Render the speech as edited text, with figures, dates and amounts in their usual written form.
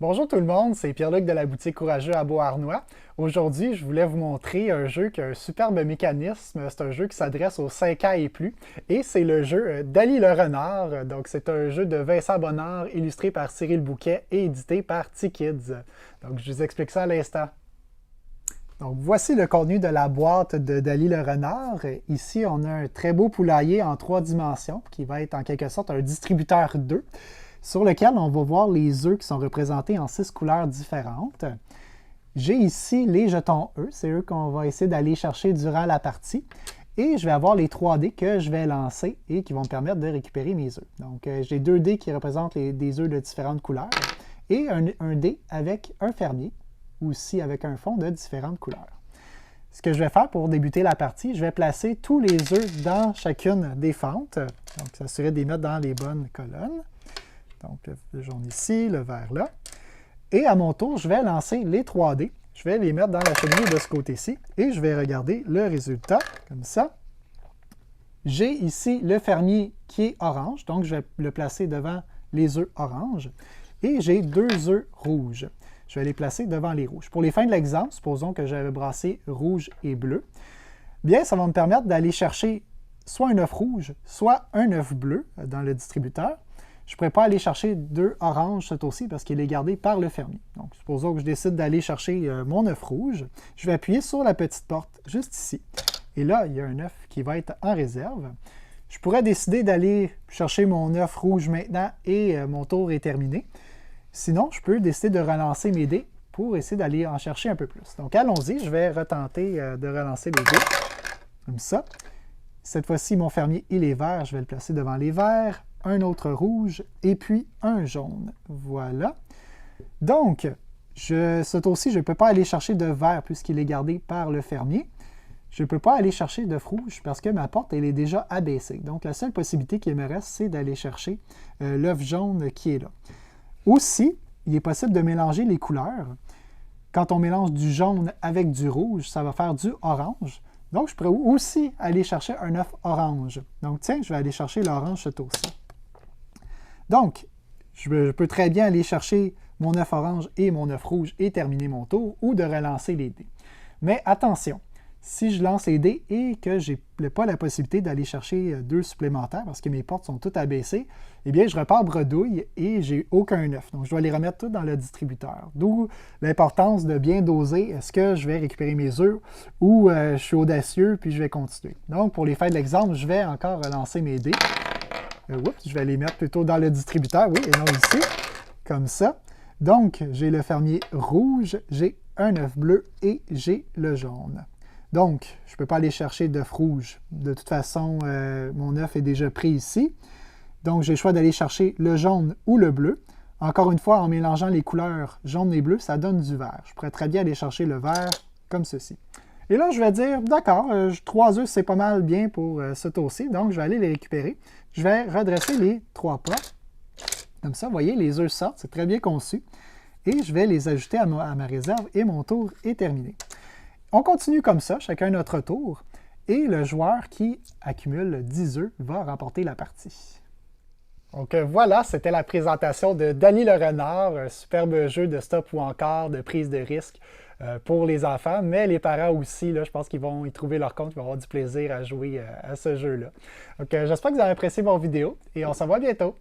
Bonjour tout le monde, c'est Pierre-Luc de la boutique Courageux à Beauharnois. Aujourd'hui, je voulais vous montrer un jeu qui a un superbe mécanisme. C'est un jeu qui s'adresse aux 5 ans et plus. Et c'est le jeu Dali le renard. Donc, c'est un jeu de Vincent Bonnard, illustré par Cyril Bouquet et édité par T-Kids. Donc, je vous explique ça à l'instant. Donc, voici le contenu de la boîte de Dali le renard. Ici, on a un très beau poulailler en 3 dimensions qui va être en quelque sorte un distributeur 2, sur lequel on va voir les œufs qui sont représentés en 6 couleurs différentes. J'ai ici les jetons œufs, c'est eux qu'on va essayer d'aller chercher durant la partie. Et je vais avoir les 3 dés que je vais lancer et qui vont me permettre de récupérer mes œufs. Donc, j'ai 2 dés qui représentent des œufs de différentes couleurs et un dé avec un fermier, aussi avec un fond de différentes couleurs. Ce que je vais faire pour débuter la partie, je vais placer tous les œufs dans chacune des fentes. Donc, s'assurer de les mettre dans les bonnes colonnes. Donc, le jaune ici, le vert là. Et à mon tour, je vais lancer les 3 dés. Je vais les mettre dans la cheminée de ce côté-ci et je vais regarder le résultat, comme ça. J'ai ici le fermier qui est orange, donc je vais le placer devant les œufs orange. Et j'ai 2 œufs rouges. Je vais les placer devant les rouges. Pour les fins de l'exemple, supposons que j'avais brassé rouge et bleu. Bien, ça va me permettre d'aller chercher soit un œuf rouge, soit un œuf bleu dans le distributeur. Je ne pourrais pas aller chercher 2 oranges ce tour-ci parce qu'il est gardé par le fermier. Donc, supposons que je décide d'aller chercher mon œuf rouge. Je vais appuyer sur la petite porte juste ici. Et là, il y a un œuf qui va être en réserve. Je pourrais décider d'aller chercher mon œuf rouge maintenant et mon tour est terminé. Sinon, je peux décider de relancer mes dés pour essayer d'aller en chercher un peu plus. Donc, allons-y. Je vais retenter de relancer les dés comme ça. Cette fois-ci, mon fermier, il est vert. Je vais le placer devant les verts. Un autre rouge et puis un jaune. Voilà. Donc, ce tour-ci, je ne peux pas aller chercher de vert puisqu'il est gardé par le fermier. Je ne peux pas aller chercher d'œuf rouge parce que ma porte, elle est déjà abaissée. Donc, la seule possibilité qu'il me reste, c'est d'aller chercher l'œuf jaune qui est là. Aussi, il est possible de mélanger les couleurs. Quand on mélange du jaune avec du rouge, ça va faire du orange. Donc, je pourrais aussi aller chercher un œuf orange. Donc, tiens, je vais aller chercher l'orange ce tour-ci. Donc, je peux très bien aller chercher mon œuf orange et mon œuf rouge et terminer mon tour ou de relancer les dés. Mais attention, si je lance les dés et que je n'ai pas la possibilité d'aller chercher 2 supplémentaires parce que mes portes sont toutes abaissées, eh bien, je repars bredouille et j'ai aucun œuf. Donc, je dois les remettre tous dans le distributeur. D'où l'importance de bien doser. Est-ce que je vais récupérer mes œufs ou je suis audacieux puis je vais continuer. Donc, pour les fins de l'exemple, je vais encore relancer mes dés. Oups, je vais les mettre plutôt dans le distributeur, oui, et non ici, comme ça. Donc, j'ai le fermier rouge, j'ai un œuf bleu et j'ai le jaune. Donc, je ne peux pas aller chercher d'œuf rouge. De toute façon, mon œuf est déjà pris ici. Donc, j'ai le choix d'aller chercher le jaune ou le bleu. Encore une fois, en mélangeant les couleurs jaune et bleu, ça donne du vert. Je pourrais très bien aller chercher le vert comme ceci. Et là, je vais dire, d'accord, 3 œufs, c'est pas mal bien pour ce tour-ci, donc je vais aller les récupérer. Je vais redresser les 3 pas. Comme ça, vous voyez, les œufs sortent, c'est très bien conçu. Et je vais les ajouter à ma réserve et mon tour est terminé. On continue comme ça, chacun notre tour. Et le joueur qui accumule 10 œufs va remporter la partie. Donc voilà, c'était la présentation de Dali le renard, un superbe jeu de stop ou encore de prise de risque pour les enfants, mais les parents aussi, là, je pense qu'ils vont y trouver leur compte, ils vont avoir du plaisir à jouer à ce jeu-là. Donc j'espère que vous avez apprécié mon vidéo et on se voit bientôt.